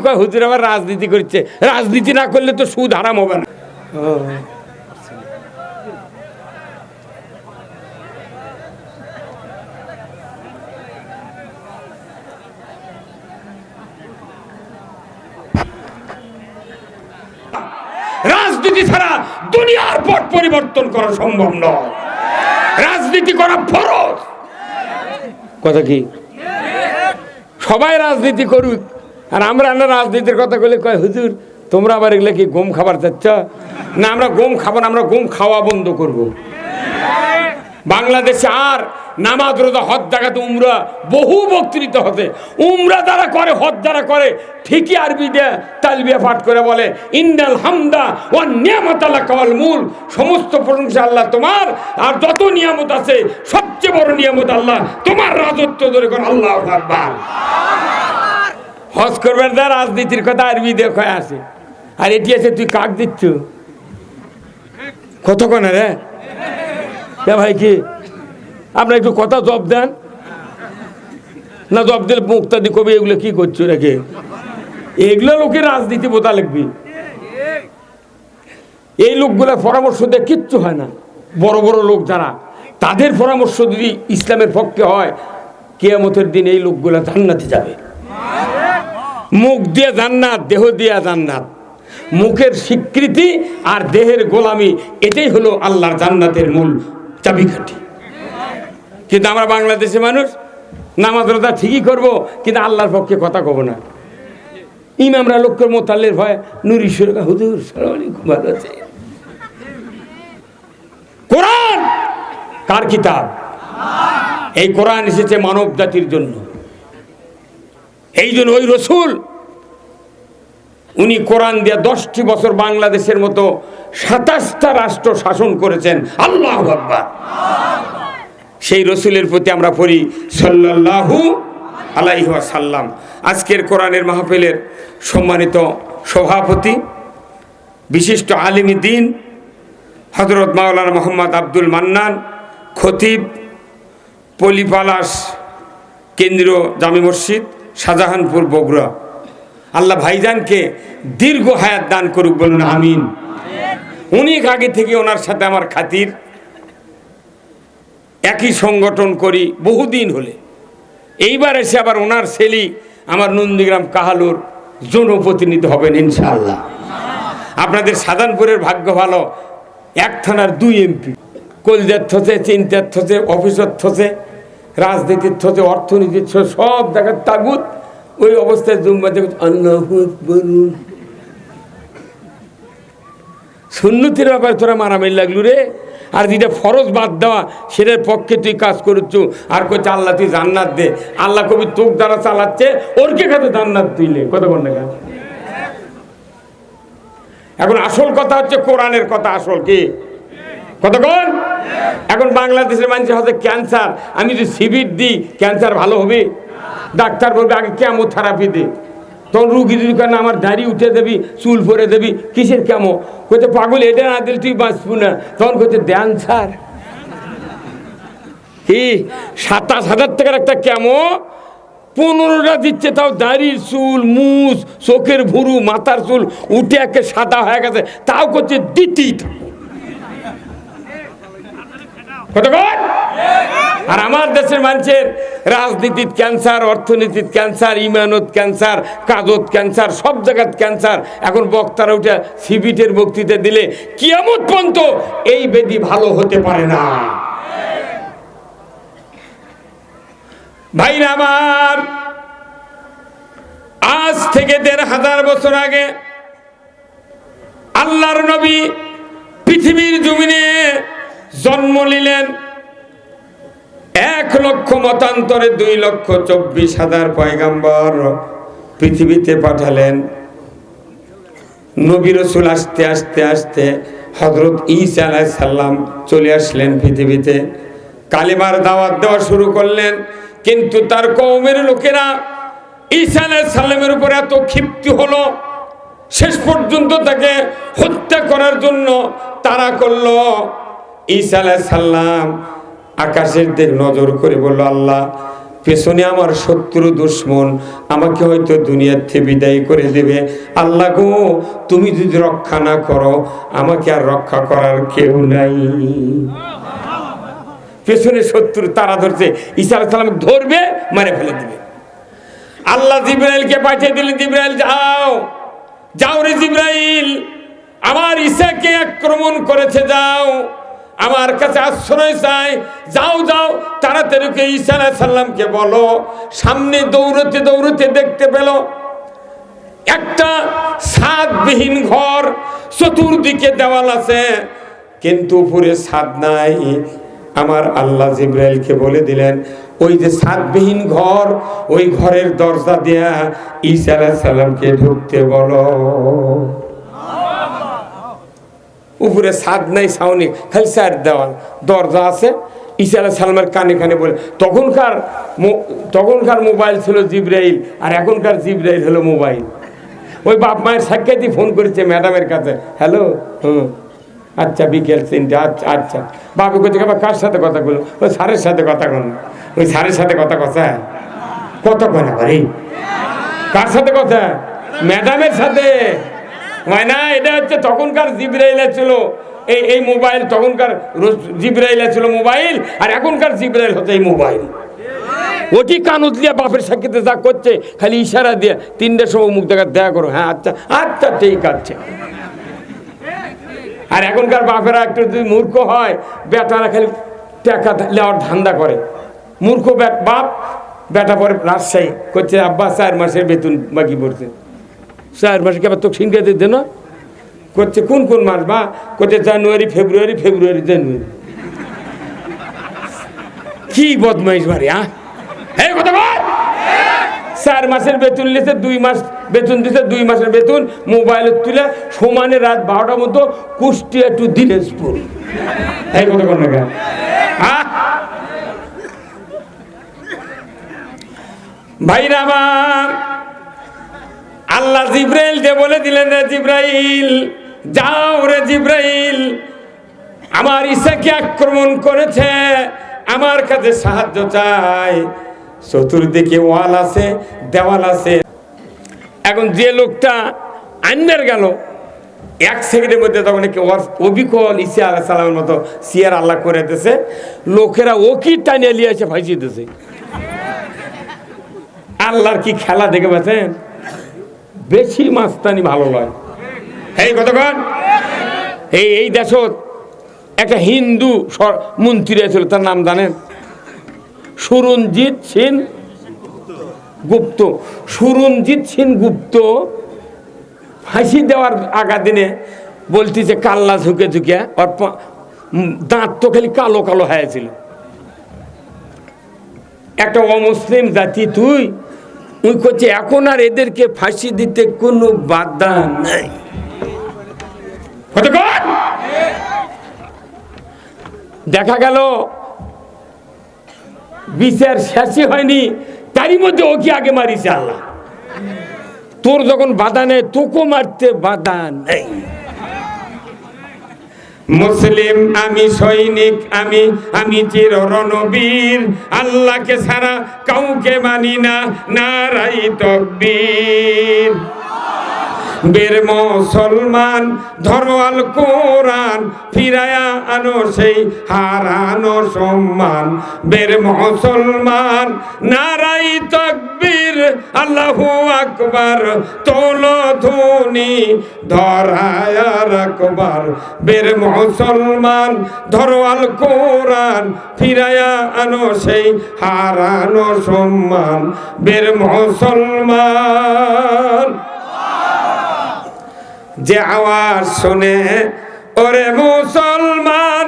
কয় হুজুর আবার রাজনীতি করছে, রাজনীতি না করলে তো সুদ হারাম হবে না। রাজনীতি ছাড়া দুনিয়ার পট পরিবর্তন করা সম্ভব নয়, রাজনীতি করা ফরজ। কথা কি? সবাই রাজনীতি করুক, আর আমরা না রাজনীতির কথা বলে কয় হুজুর তোমরা আবার এগুলো কি গম খাবার চাচ্ছ? না, আমরা গম খাবো না, আমরা গম খাওয়া বন্ধ করব। বাংলাদেশে আর নামাজ রোজা হজ জাকাত উমরা বহু বক্তৃতা হতে, উমরা যারা করে হজ যারা করে ঠিকই আরবি দিয়ে তালবিয়া পাঠ করে বলে ইন্নাল হামদা ওয়ান নিয়ামাতা লাকাল মুল, সমস্ত প্রশংসা আল্লাহ তোমার, আর যত নিয়ামত আছে সবচেয়ে বড় নিয়ামত আল্লাহ তোমার রাজত্ব ধরে কোন আল্লাহু আকবার। হজ করবার দা রাজনীতির কথা আরবি দিয়ে কয় আছে, আর এটি আছে তুই কাক দিচ্ছ কতক্ষণ রে ভাই? কি আপনার একটু কথা জব দেন না, জব দিলে মুক্তা দি কবি এগুলো কি করছো রেখে, এগুলো লোকের রাজনীতি বোঝা লাগবে। এই লোকগুলা পরামর্শ দিয়ে কিচ্ছু হয় না। বড় বড় লোক যারা, তাদের পরামর্শ যদি ইসলামের পক্ষে হয়, কিয়ামতের দিন এই লোকগুলা জান্নাতে যাবে। মুখ দিয়ে জান্নাত, দেহ দিয়ে জান্নাত। মুখের স্বীকৃতি আর দেহের গোলামি, এটাই হলো আল্লাহর জান্নাতের মূল চাবিকাঠি। কিন্তু আমরা বাংলাদেশে মানুষ নামাজ রোজা ঠিকই করবো, কিন্তু আল্লাহর পক্ষে কথা কব না। ইমামরা লোকের মোতাল্লের ভয় নুরি সুরকা হুজুর সালাম আলাইকুম ভালো আছে। কোরআন কার কিতাব? এই কোরআন এসেছে মানব জাতির জন্য। এই জন্য ওই রসুল উনি কোরআন দিয়ে 10টি বছর বাংলাদেশের মতো 27টা রাষ্ট্র শাসন করেছেন। আল্লাহু আকবার। সেই রসুলের প্রতি আমরা পড়ি সাল্লাল্লাহু আলাইহি ওয়াসাল্লাম। আজকের কোরআনের মাহফিলের সম্মানিত সভাপতি, বিশিষ্ট আলিম দ্বীন হযরত মাওলানা মোহাম্মদ আব্দুল মান্নান, খতিব, পলিপালাস কেন্দ্রীয় জামে মসজিদ, শাহজাহানপুর, বগুড়া। আল্লাহ ভাইজানকে দীর্ঘ হায়াত দান করুক, বলুন আমিন। অনেক আগে থেকে ওনার সাথে আমার খাতির, একই সংগঠন করি বহুদিন হলে। এইবার এসে আবার ওনার ছেলে আমার নন্দীগ্রাম কাহালুর জনপ্রতিনিধি হবেন ইনশাআল্লাহ। আপনাদের শাহজাহানপুরের ভাগ্য ভালো, এক থানার 2 এমপি, কলজার থসে, চিন্তার থসে, অফিসের থসে, রাজনীতির থসে, অর্থনীতির থসে, সব দেখার তাগুত। ওই অবস্থায় জুম্মা দেখে আল্লাহু আকবার, সুন্নতির ব্যাপারে তোরা মারামারি লাগলু রে। আর যেটা ফরজ বাদ দেওয়া, সেটার পক্ষে তুই কাজ করছো। আর কইছে আল্লাহ তুই জান্নাত দে। আল্লাহ কবি তোক দ্বারা চালাচ্ছে, ওরকে খাতে জান্নাত দিলে কতক্ষণ না। এখন আসল কথা হচ্ছে কোরআনের কথা। আসল কি কতক্ষণ? এখন বাংলাদেশের মানুষের হচ্ছে ক্যান্সার, আমি যদি সিভিট দিই ক্যান্সার ভালো হবে? ডাক্তার বলবে আগে কেমোথেরাপি দে। তখন রুগী যদি কেন আমার দাড়ি উঠে দেবি, চুল পরে দেবি, কিসের কেমো? কইতে পাগল, এটা না দিলে তুই বাঁচবো না। তখন কইতে দেন স্যার কি 27,000 টাকার একটা কেমো 15টা দিচ্ছে, তাও দাড়ির চুল, মুছ, চোখের ভুরু, মাথার চুল উঠে একে সাদা হয়ে গেছে, তাও করছে দিতেই থাকো। কতক্ষণ? আর আমার দেশের মানুষের রাজনীতির ক্যান্সার, অর্থনীতির ক্যান্সার, ইমানত ক্যান্সার, কাজত ক্যান্সার, সব জায়গার ক্যান্সার। এখন বক্তারা উঠে সিভিটের বক্তৃতা দিলে কিয়ামত পর্যন্ত এই ব্যাধি ভালো হতে পারে না। ভাইরা আমার, আজ থেকে 1500 বছর আগে আল্লাহর নবী পৃথিবীর জমিনে জন্ম নিলেন। 1 লক্ষ মতান্তরে 2,24,000 পয়গাম্বর পৃথিবীতে পাঠালেন। নবী রাসূল আস্তে আস্তে আস্তে হযরত ঈসা আলাইহিস সালাম চলে আসলেন পৃথিবীতে। কালিমার দাওয়াত দেওয়া শুরু করলেন, কিন্তু তার কওমের লোকেরা ঈসা আলাইহিস সালামের উপর এত ক্ষিপ্ত হলো, শেষ পর্যন্ত তাকে হত্যা করার জন্য তাড়া করলো। ঈসা আলাইহিস সালাম আকাশের দিকে নজর করে বলল, আল্লাহ পেছনে আমার শত্রু দুশ্মন আমাকে হয়তো দুনিয়ার থেকে বিদায় করে দেবে। আল্লাহ গো, তুমি যদি রক্ষা না করো আমাকে আর রক্ষা করার কেউ নাই। পেছনে শত্রু তারা ধরছে, ঈসা আলাইহিস সালাম ধরবে, মারে ফেলে দিবে। আল্লাহ জিবরাইলকে পাঠিয়ে দিলেন, জিবরাইল যাও, যাও রে জিবরাইল, আমার ঈসাকে আক্রমণ করেছে, যাও আমার কাছে আশ্রয় চাই, যাও যাও তাড়াতাড়ি ঈসা আলাইহিস সালামকে বলো। সামনে দৌড়তে দৌড়তে দেখতে পেল একটা ছাদবিহীন ঘর, চতুর্দিকে দেওয়াল আছে কিন্তু উপরে ছাদ নাই। আমার আল্লাহ জিবরাইলকে বলে দিলেন, ওই যে ছাদবিহীন ঘর, ওই ঘরের দরজা দিয়া ঈসা আলাইহিস সালামকে ঢুকতে বলো। উপরে ছাদ নাই, ছাউনি, খালি চার দেওয়াল, দরজা আছে। ঈসা আলাইহিস সালামের কানে কানে বলে, তখনকার মোবাইল ছিল জিবরাইল, আর এখনকার জিবরাইল হলো মোবাইল। ওই বাপ মায়ের সাক্ষাৎই ফোন করেছে ম্যাডামের কাছে, হ্যালো, আচ্ছা বিকেল 3টে, আচ্ছা আচ্ছা। বাবু কোথায় আবার কার সাথে কথা বলো? ওই স্যারের সাথে কথা বল। ওই স্যারের সাথে কথা কথা কয় না ভাই, কার সাথে কথা? ম্যাডামের সাথে হয় না। এটা হচ্ছে তখনকার জিবরাইল ছিল এই মোবাইল, তখনকার জিবরাইল ছিল মোবাইল, আর এখনকার জিবরাইল হচ্ছে এই মোবাইল। ওটি কানুত দিয়ে বাপের সাক্ষীতে যা করছে, খালি ইশারা দিয়ে 3টের সময় মুখ দেখা করো, হ্যাঁ আচ্ছা আচ্ছা ঠিক আছে। আর এখনকার বাপেরা একটু যদি মূর্খ হয়, বেটারা খালি টাকা নেওয়ার ধান্দা করে। মূর্খ বাপ, বেটা পরে রাজশাহী করছে, আব্বা 4 মাসের বেতন বাকি পড়ছে। 4 মাসে কেবল তো সিংহে দিতে না করছে, কোন কোন মাস? বা করছে জানুয়ারি ফেব্রুয়ারি, ফেব্রুয়ারি জানুয়ারি। কি বদমাইশ বাড়ি, হ্যাঁ কথা বল। 4 মাসের বেতন নিয়েছে, 2 মাস বেতন দিতে, 2 মাসের বেতন মোবাইলে তুলে সমানে রাত 12টার মতো কুষ্টিয়া টু দিনাজপুর। এই কথা বল না কেন? ভাইরা আমার, আল্লাহ জিবরাইলকে বলে দিলেন, রে জিবরাইল যাও, রে জিবরাইল আমার ঈসাকে আক্রমণ করেছে, আমার কাছে সাহায্য চাই। চতুর্দিকে ওয়াল আছে, দেওয়াল আছে। এখন যে লোকটা আন্দার গেল 1 সেকেন্ডের মধ্যে, তখন অবিকল ঈসা আলাইহিস সালামের মতো সিয়ার আল্লাহ করে দিতেছে। লোকেরা ও কি টানিয়ে নিয়ে এসে ফাঁসি দিতেছে। আল্লাহর কি খেলা দেখে পেয়েছেন? বেশি মাস্তানি ভালো নয়। এই কতক্ষণ এই দেশত একটা হিন্দু মন্ত্রী ছিল, তার নাম জানেন? সুরঞ্জিত সেন গুপ্ত। সুরঞ্জিত সেন গুপ্ত ফাঁসি দেওয়ার আগা দিনে বলতেছে কাল্লা ঝুঁকে ঝুঁকে, ওর দাঁত তো খালি কালো কালো হয়েছিল। একটা অমুসলিম জাতি তুই করছে, এখন আর এদেরকে ফাঁসি দিতে কোনো বাধা নাই। দেখা গেল বিচার শেষই হয়নি, তারই মধ্যে ওকে আগে মারিছে আল্লাহ। তোর যখন বাধা নেই, তোকে মারতে বাধা নেই। মুসলিম আমি, সৈনিক আমি, আমি চির রণবীর, আল্লাহকে ছাড়া কাউকে মানি না, নারাই তাকবীর। বীর মুসলমান ধরো আল কোরআন, ফিরায়া আনো সেই হারানো সম্মান। বীর মুসলমান নারাই তাকবীর, আল্লাহু আকবার, তোলো ধ্বনি ধরায়া রাখবার। বীর মুসলমান ধরো আল কোরআন, ফিরায়া আনো সেই হারানো সম্মান। বীর মুসলমান যে আওয়াজ শুনে ওরে মুসলমান,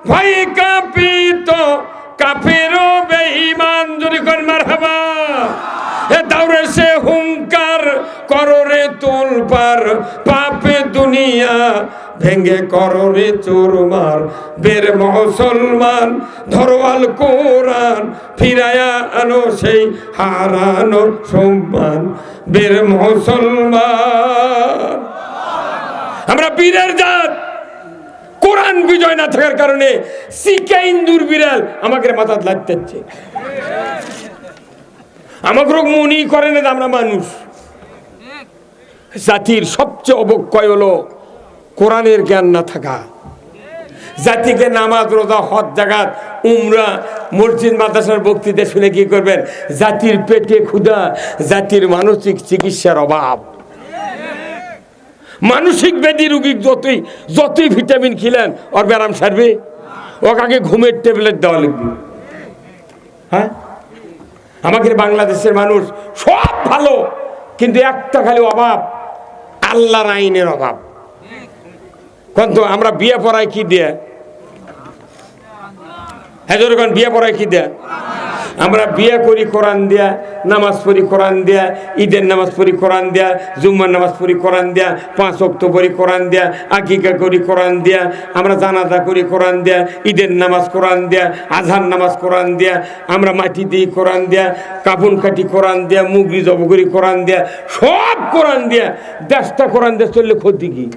ভয় কাঁপিত কাফের বেঈমান। যদি কর মারহাবা, এ দাউরে সে হুঙ্কার করো রে তোলপার, পাপে দুনিয়া ভেঙ্গে করো রে চুরমার। বীর মুসলমান ধরো আল কোরআন, ফিরায়া আনো সেই হারানো সম্মান। বীর মুসলমান আমরা বীরের জাত। কোরআন বিজয় না থাকার কারণে শিকা ইন্দুর বিড়াল আমাকে মাথা লাগতেছে। আমাকে মনেই করে না আমরা মানুষ। জাতির সবচেয়ে অবক্ষয় হলো কোরআনের জ্ঞান না থাকা। জাতিকে নামাজ রোজা হজ জাকাত উমরা মসজিদ মাদ্রাসার বক্তৃতা শুনে কি করবেন? জাতির পেটে ক্ষুধা, জাতির মানসিক চিকিৎসার অভাব। মানসিক ব্যাধি রোগী যতই ভিটামিন খেলেন ওর ব্যারাম সারবে? ওকে আগে ঘুমের ট্যাবলেট দেওয়া লাগবে। হ্যাঁ, আমাদের বাংলাদেশের মানুষ সব ভালো, কিন্তু একটা খালি অভাব, আল্লাহর আইনের অভাব। কিন্তু আমরা বিয়ে পড়াই কি দিয়ে? হ্যাঁ যখন বিয়ে পড়াই কি দেয়া? আমরা বিয়ে করি কোরআন দেয়া, নামাজ পড়ি কোরআন দেয়া, ঈদের নামাজ পড়ি কোরআন দেয়া, জুম্মার নামাজ পড়ি কোরআন দেয়া, 5 ওয়াক্ত পড়ি কোরআন দেয়া, আকিকা করি কোরআন দেয়া, আমরা জানাজা করি কোরআন দেয়া, ঈদের নামাজ কোরআন দেয়া, আজহার নামাজ কোরআন দেয়া, আমরা মাটি দিই কোরআন দেয়া, কাফন কাটি কোরআন দেয়া, মুগরি জব করি কোরআন দেয়া, সব কোরআন দেয়া। 10টা কোরআন দেয়া চললে ক্ষতি কি?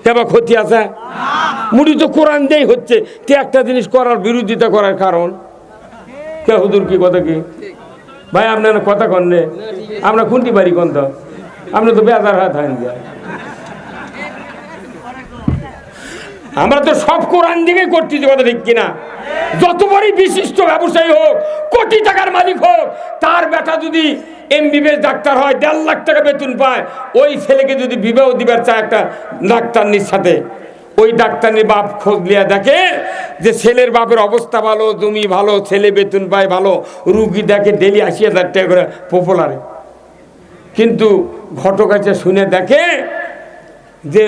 কেবা ক্ষতি আছে? মুড়ি তো কোরআন দেই হচ্ছে, তে একটা জিনিস করার বিরোধিতা করার কারণ কে? হুজুর কি কথা কি ভাই? আপনার কথা কন্যে আমরা কোনটি বাড়ি কোন তো? আপনি তো বেজার হাত হান দিয়া। আমরা তো সব কোরআন দিকে করতেছি, কথা ঠিক কিনা? যত বড়ই বিশিষ্ট ব্যবসায়ী হোক, কোটি টাকার মালিক হোক, তার বেটা যদি এমবিবিএস ডাক্তার হয়, 1.5 লাখ টাকা বেতন পায়, ওই ছেলেকে যদি বিবাহ দিবার চায় একটা ডাক্তারনির সাথে, ওই ডাক্তারনির বাপ খোঁজ লিয়া দেখে যে ছেলের বাপের অবস্থা ভালো, জমি ভালো, ছেলে বেতন পায় ভালো, রুগী দেখে ডেলি 80,000 টাকা করে পপুলারে। কিন্তু ঘটক কাছে শুনে দেখে যে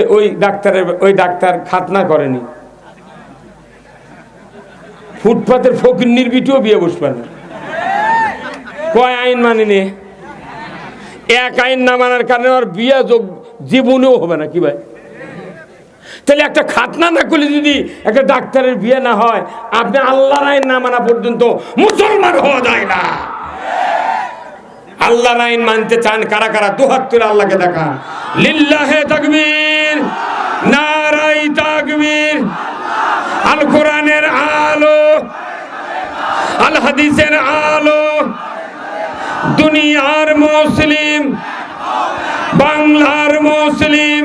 ওই ডাক্তার খাতনা করেনি, ফুটপাতের ফকির নির্বিটিও বিয়ে বসবে না। কয় আইন মানেনি? এক আইন না মানার কারণে আর বিয়ে জীবনেও হবে না। কি ভাই? তাহলে একটা খাতনা না করলে যদি একটা ডাক্তারের বিয়ে না হয়, আপনি আল্লাহর আইন না মানা পর্যন্ত মুসলমান হওয়া যায় না। আল্লাহর আইন মানতে চান কারা কারা? দুহাত তুলে আল্লাহকে দেখা। লিল্লাহে তাকবীর, নারায়ে তাকবীর। আল কোরআনের আলো, আল হাদিসের আলো, দুনিয়ার মুসলিম, বাংলার মুসলিম,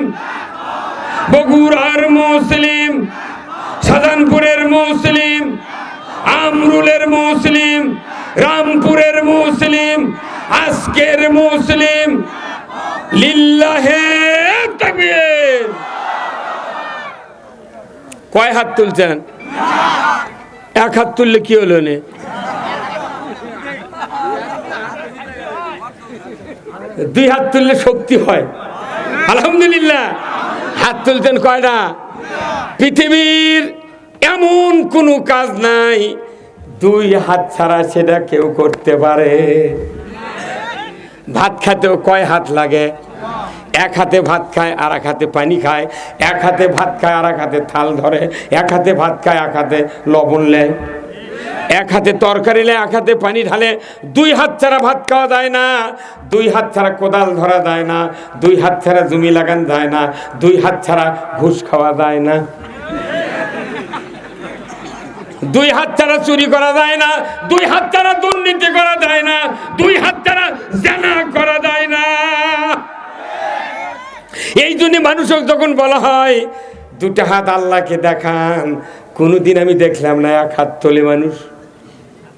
বগুড়ার মুসলিম, শাহজাহানপুরের মুসলিম, আমরুলের মুসলিম, রামপুরের মুসলিম, আজকের মুসলিম। লিল্লাহে তাকবীর। কয় হাত তুলছেন? এক হাত তুললে কি হলো? নে 2 হাত তুললে শক্তি হয়। আলহামদুলিল্লাহ। হাত তুলছেন কয়টা? পৃথিবীর এমন কোনো কাজ নাই 2 হাত ছাড়া সেটা কেউ করতে পারে। ভাত খাতেও কয় হাত লাগে? এক হাতে ভাত খায়, আর এক হাতে পানি খায়, এক হাতে ভাত খায়, আর এক হাতে থাল ধরে, এক হাতে ভাত খায়, এক হাতে লবণ নেয়, এক হাতে তরকারি নেয়, এক হাতে পানি ঢালে। 2 হাত ছাড়া ভাত খাওয়া যায় না, 2 হাত ছাড়া কোদাল ধরা যায় না, 2 হাত ছাড়া জমি লাগান যায় না, 2 হাত ছাড়া ঘুষ খাওয়া যায় না, 2 হাত ছাড়া চুরি করা যায় না, 2 হাত ছাড়া দুর্নীতি করা যায় না, 2 হাত ছাড়া জানা করা যায় না। এই জন্য মানুষক যখন বলা হয় 2টা হাত আল্লাহকে দেখান, কোনোদিন আমি দেখলাম না 1 হাত তোলে মানুষ।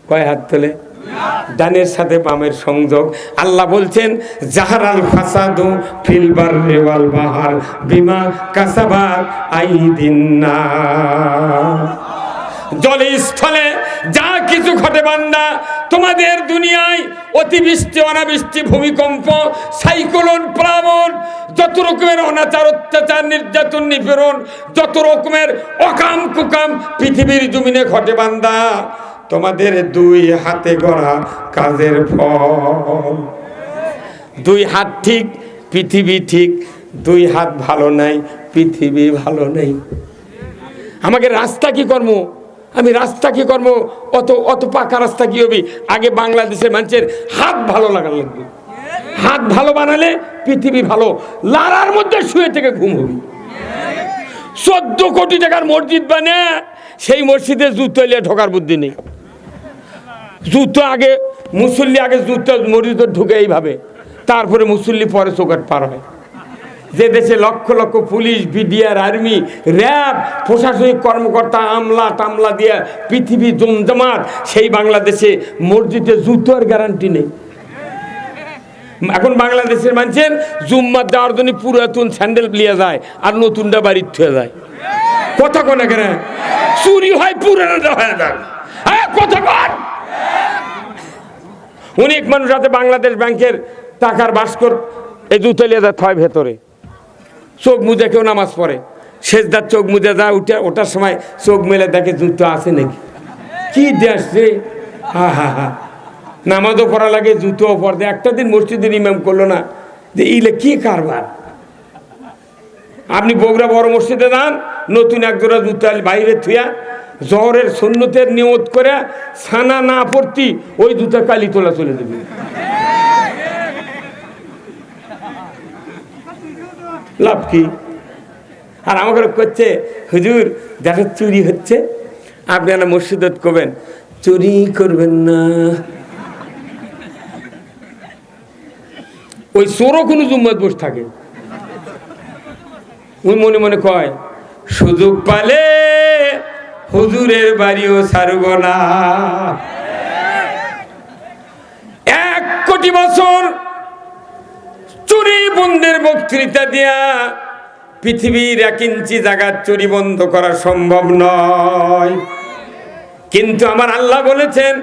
কয় হাত তোলে? ডানের সাথে বামের সংযোগ। আল্লাহ বলছেন জাহারাল ফাসাদু ফিল বাররি ওয়াল বাহর বিমা কাসাবাত আইদিন নাস। জলে স্থলে যা কিছু ঘটে বান্দা, তোমাদের দুনিয়ায় অতিবৃষ্টি, অনাবৃষ্টি, ভূমিকম্প, সাইক্লোন, প্লাবন, যত রকমের অনাচার, অত্যাচার, নির্যাতন, নিপীড়ন, যত রকমের অকাম কুকাম পৃথিবীর জমিনে ঘটে বান্দা, তোমাদের 2 হাতে গড়া কাজের ফল। 2 হাত ঠিক, পৃথিবী ঠিক। 2 হাত ভালো নাই, পৃথিবী ভালো নেই। আমাকে রাস্তা কি কর্ম? আমি রাস্তা কি কর্ম? অত পাকা রাস্তা কি হবে? আগে বাংলাদেশের মানুষের হাত ভালো লাগার লাগবে। হাত ভালো বানালে পৃথিবী ভালো। লারার মধ্যে শুয়ে থেকে ঘুম হবে। 14 কোটি টাকার মসজিদ বানা, সেই মসজিদে জুতো এলিয়ে ঢোকার বুদ্ধি নেই। জুতো আগে মুসল্লি আগে জুতো মসজিদে ঢুকে এইভাবে, তারপরে মুসল্লি পরে চৌকাঠ পার হয়। যে দেশে lakh lakh police, BDR, army, RAB, প্রশাসনিক কর্মকর্তা, আমলা টামলা দিয়ে পৃথিবী জমজমাট, সেই বাংলাদেশে মসজিদে জুতোর গ্যারান্টি নেই। এখন বাংলাদেশের মানুষের জুম্মার দেওয়ার জন্য পুরাতন স্যান্ডেল লিয়ে যায় আর নতুনটা বাড়ির থুয়ে যায়। কথা কোনে কেন চুরি হয়, পুরানোটা হয়ে যায়। কথা কন। অনেক মানুষ আছে বাংলাদেশ ব্যাংকের টাকার বাস্কর এই জুতো লিয়ে যায় থয় ভেতরে, চোখ মুজে কেউ নামাজ পড়ে, সেজদার চোখ মুজে যায়, ওটার সময় চোখ মেলে দেখে জুতো আছে নাকি। কি দেশ রে! হা হা হা, নামাজও পড়া লাগে, জুতোও পড়ে। একটা দিন মসজিদের ইমাম করলো না যে ইলে কি কারবার। আপনি বগুড়া বড় মসজিদে যান, নতুন এক জোড়া জুতো বাইরে থুয়া জহরের সুন্নতের নিয়ত করে ছানা না পড়তি ওই জুতা কালি তোলা চলে যাবে। লাভ কি? আর আমাকে করছে হুজুর দেখা চুরি হচ্ছে, আপনি না মসজিদত করবেন, চুরি করবেন না। ওই চোরও কোনো জুম্মত বসে থাকে, ওই মনে মনে কয় সুযোগ পালে হুজুরের বাড়িও ছাড়ব না। 1 কোটি বছর চুরি বন্ধের বক্তৃতা দিয়া পৃথিবীর 1 ইঞ্চি জায়গা চুরি বন্ধ করা সম্ভব নয়। কিন্তু আমার আল্লাহ বলেছেন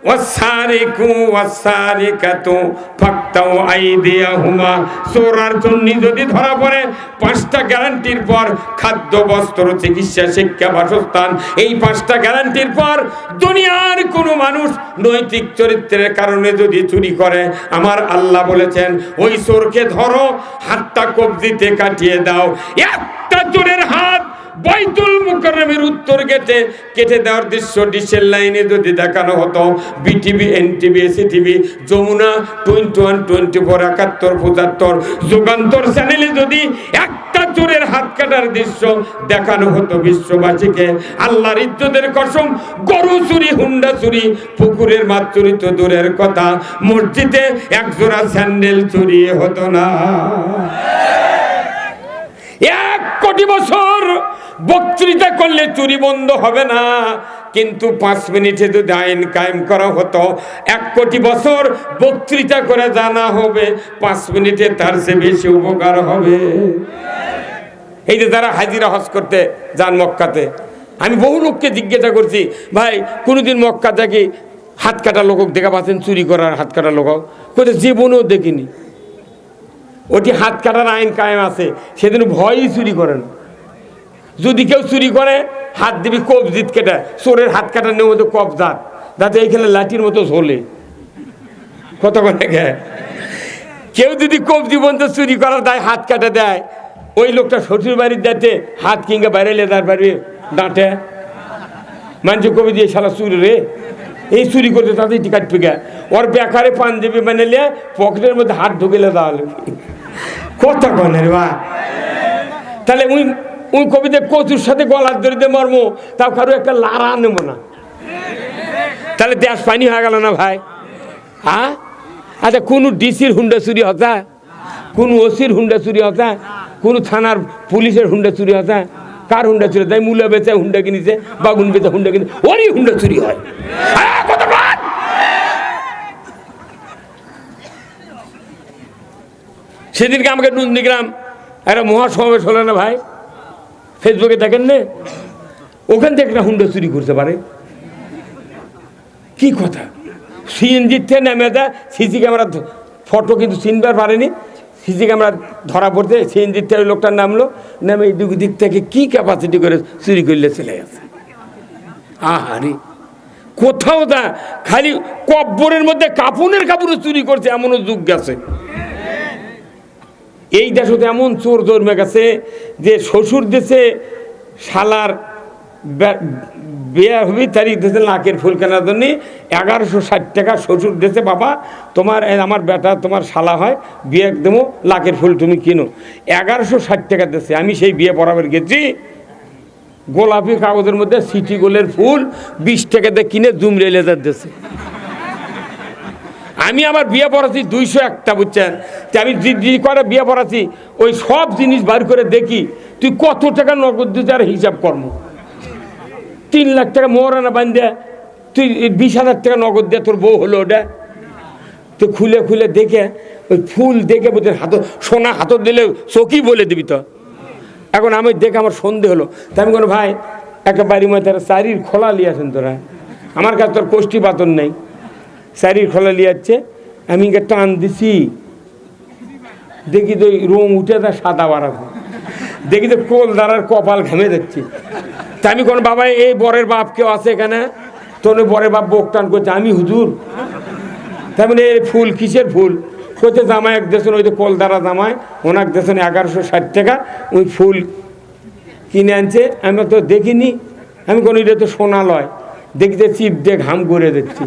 ওয়াসারিকু ওয়াসারিকাতু ফাকতাউ আইদিয়াহুমা, চোরার জন্য যদি ধরা পড়ে 5টা গ্যারান্টির পর খাদ্য, বস্ত্র, চিকিৎসা, শিক্ষা, বাসস্থান, এই 5টা গ্যারান্টির পর দুনিয়ার কোনো মানুষ নৈতিক চরিত্রের কারণে যদি চুরি করে, আমার আল্লাহ বলেছেন ওই চোরকে ধরো, হাতটা কবজিতে কাটিয়ে দাও। একটা চোরের হাত বাইতুল মুকাররমের উত্তর গেটে কেটে দেওয়ার দৃশ্য ডিশের লাইনে যদি দেখানো হতো, বিটিভি, এনটিভি, এসিটিভি, যমুনা, 21, 24, 71, 75, যুগান্তর চ্যানেলে যদি একটা চোরের হাত কাটার দৃশ্য দেখানো হতো বিশ্ববাসীকে, আল্লাহর ইজ্জতের কসম, গরু চুরি, হুন্ডা চুরি, পুকুরের মাছ চুরি তো দূরের কথা, মসজিদে 1 জোড়া স্যান্ডেল চুরি হতো না। 1 কোটি বছর বক্তৃতা করলে চুরি বন্ধ হবে না, কিন্তু 5 মিনিটে যদি আইন কায়েম করা হতো, 1 কোটি বছর বক্তৃতা করে জানা হবে, 5 মিনিটে তার চেয়ে বেশি উপকার হবে। এই যে যারা হাজিরা হজ করতে যান মক্কাতে, আমি বহু লোককে জিজ্ঞাসা করছি, ভাই কোনোদিন মক্কা থেকে হাত কাটা লোক দেখা পাচ্ছেন? চুরি করার হাত কাটা লোক কোথায় জীবনেও দেখিনি। ওটি হাত কাটার আইন কায়েম আছে, সেদিন ভয়ই চুরি করেন। যদি কেউ চুরি করে হাত দিবি কবজিত কেটে, চোরের হাত কাটার নিয়ম মতো কবজাত, যাতে এইখানে লাঠির মতো ঝোলে। কত করে কেউ যদি কবজি বন্ধ চুরি করার দায় হাত কাটা দেয়, ওই লোকটা শ্বশুর বাড়ির যাতে হাত কিংবা বাইরে লেদার বাড়ি ডাঁটে, মানুষ কবি দিয়ে শালা চুরি রে, এই চুরি করতে তাদের টিকাট পেকে ওর বেকারে পাঞ্জাবি বানালে পকেটের মধ্যে হাত ঢুকেলে দেওয়াল। কত কনের বা তাহলে ওই কবিতে কচুর সাথে গলার দড়িতে মর্ম, তাও কারো একটা লারা নেব না, তাহলে দেশ পানি হয়ে গেল না ভাই? হ্যাঁ, আচ্ছা কোনো ডিসির হুন্ডা চুরি হতা, কোন ওসির হুন্ডা চুরি হতা, কোন থানার পুলিশের হুন্ডা চুরি হতা? কার হুন্ডা চুরি? তাই মূলা বেচে হুন্ডা কিনেছে, বাগুন বেচে হুন্ডা কিনেছে, ওরই হুন্ডা চুরি হয়। সেদিনকে আমাকে নন্দীগ্রাম একটা মহাসমাবেশ হলো না ভাই, ফেসবুকে দেখেন না, ওখান থেকে একটা হুন্ডা চুরি করতে পারে? কি কথা! সিএনজির থেকে নেমে দেয়, সিসি ক্যামেরা ফটো কিন্তু চিনবার পারেনি, সিসি ক্যামেরা ধরা পড়তে সিএনজির থেকে লোকটার নামলো, নামে এই দিক থেকে কি ক্যাপাসিটি করে চুরি করলে চলে গেছে। আহারে, কোথাও তা খালি কব্বরের মধ্যে কাপুনের কাপড়ে চুরি করছে, এমনও যুগ গেছে। এই দেশে তো এমন চোর জন্মে গেছে যে শ্বশুর দেশে শালার বিয়ে হবি তারিখ দেশে নাকের ফুল কেনার জন্য 1160 টাকা, শ্বশুর দেশে বাবা তোমার আমার বেটা তোমার শালা হয়, বিয়ে দেবো, লাখের ফুল তুমি কিনো। 1160 টাকা দেশে। আমি সেই বিয়ে বরাবর গেছি, গোলাপি কাগজের মধ্যে সিটি গোলের ফুল 20 টাকা দিয়ে কিনে জুমরে লেজার দেশে। আমি আমার বিয়ে পড়াচ্ছি 201টা, বুঝছেন? আমি যে করে বিয়ে পড়াচ্ছি ওই সব জিনিস বার করে দেখি তুই কত টাকা নগদ দিতে আর হিসাব কর্ম। 3 লাখ টাকা মোহরানা বান্ধে তুই 20,000 টাকা নগদ দিয়ে তোর বউ হলো ওটা। তো খুলে খুলে দেখে ওই ফুল দেখে বুঝে হাত সোনা হাতত দিলে চকি বলে দিবি তো। এখন আমি দেখে আমার সন্দেহ হলো, তাই আমি কোনো ভাই একটা বাড়ির মধ্যে তারা চারির খোলা লিয়ে আসেন তোরা, আমার কাছে তোর কোষ্ঠী পাতন নেই, চারির খোলা লিয়ে যাচ্ছে। আমি টান দিছি, দেখি তো রং উঠে তা সাদা বাড়াবো, দেখি তো কোল দাঁড়ার কপাল ঘামে যাচ্ছি। তা আমি কোনো বাবা এই বরের বাপ কেউ আছে এখানে? তোর বরের বাপ বোক টান করছে, আমি হুজুর। তার মানে এই ফুল কিসের ফুল? কোথায় জামাই এক দেশেন, ওই যে কলদারা জামাই ওনার দেশেন 1160 টাকা ওই ফুল কিনে আনছে। আমি তো দেখিনি, আমি কোনো এটা তো সোনা লয়, দেখতে চিপ দিয়ে ঘাম করে দিচ্ছি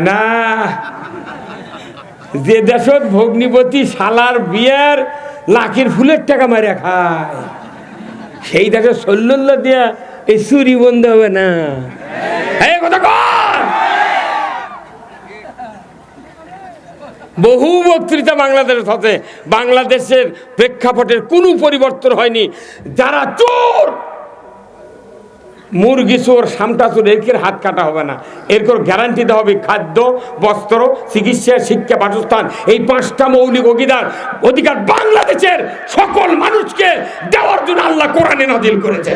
না। যে দেশত ভগ্নিপতি শালার বিয়ের লাখির ফুলের টাকা মারে খায়, সেই দেশে সল্লল্লা দিয়া এই চুরি বন্ধ হবে না। এই কথা কর। বহু বক্তৃতা বাংলাদেশের সাথে, বাংলাদেশের প্রেক্ষাপটের কোনো পরিবর্তন হয়নি। যারা চোর, মুরগি চোর, সামটা চোর, এর হাত কাটা হবে না। এরপর গ্যারান্টি দেওয়া হবে খাদ্য, বস্ত্র, চিকিৎসা, শিক্ষা, বাসস্থান, এই 5টা মৌলিক অধিকার বাংলাদেশের সকল মানুষকে দেওয়ার জন্য আল্লাহ কোরআনে নাজিল করেছে।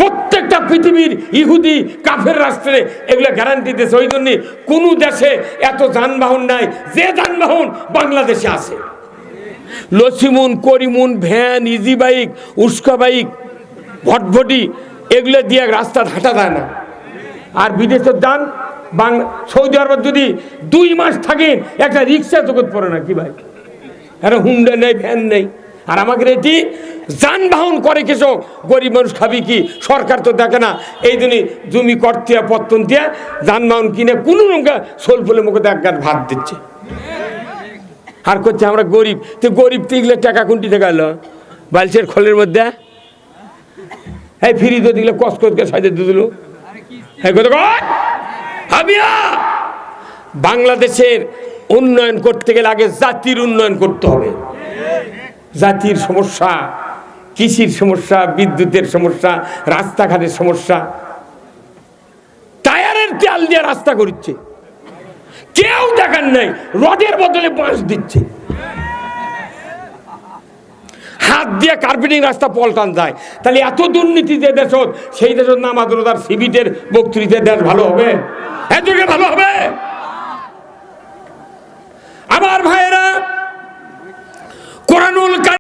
প্রত্যেকটা পৃথিবীর ইহুদি কাফের রাষ্ট্রে এগুলো গ্যারান্টি দিয়েছে। ওই জন্য কোনো দেশে এত যানবাহন নাই যে যানবাহন বাংলাদেশে আছে। লসিমুন, করিমুন, ভ্যান, ইজি বাইক, উস্কা বাইক, ভটভটি, এগুলো দিয়ে রাস্তা হাঁটা যায় না। আর বিদেশের যান সৌদি আরব যদি 2 মাস থাকেন একটা রিক্সা জগৎ পড়ে না কি ভাই? একটা হুন্ডা নেই, ভ্যান নেই। আর আমাকে এটি যানবাহন করে কৃষক, গরিব মানুষ খাবি কি? সরকার তো দেখে না। এই জন্য জমি কর্তিয়া পত্তন দিয়া যানবাহন কিনে কোনো রকম সোল ফুলে মুখে এক গাছ ভাত দিচ্ছে। আর করছে আমরা গরিব। তো গরিব তো এগুলো টাকা কোনটি থেকে এলো? বালছের খোলের মধ্যে এই ফ্রি তো দিলে কষ্ট করে সাইডে দিয়ে দিল। বাংলাদেশের উন্নয়ন করতে গেলে আগে জাতির উন্নয়ন করতে হবে। জাতির সমস্যা, কৃষির সমস্যা, বিদ্যুতের সমস্যা, রাস্তাঘাটের সমস্যা। টায়ারের তেল দিয়ে রাস্তা করছে, কেউ দেখার নাই। রডের বদলে বাঁশ দিচ্ছে, হাত দিয়ে কার্পেটিং রাস্তা পল্টান যায়। তাহলে এত দুর্নীতি যে দেশ, সেই দেশের নাম আদরদার সিভিটের বক্তৃতার দেশ ভালো হবে? এত ভালো হবে? আমার ভাইয়েরা, কোরআনুল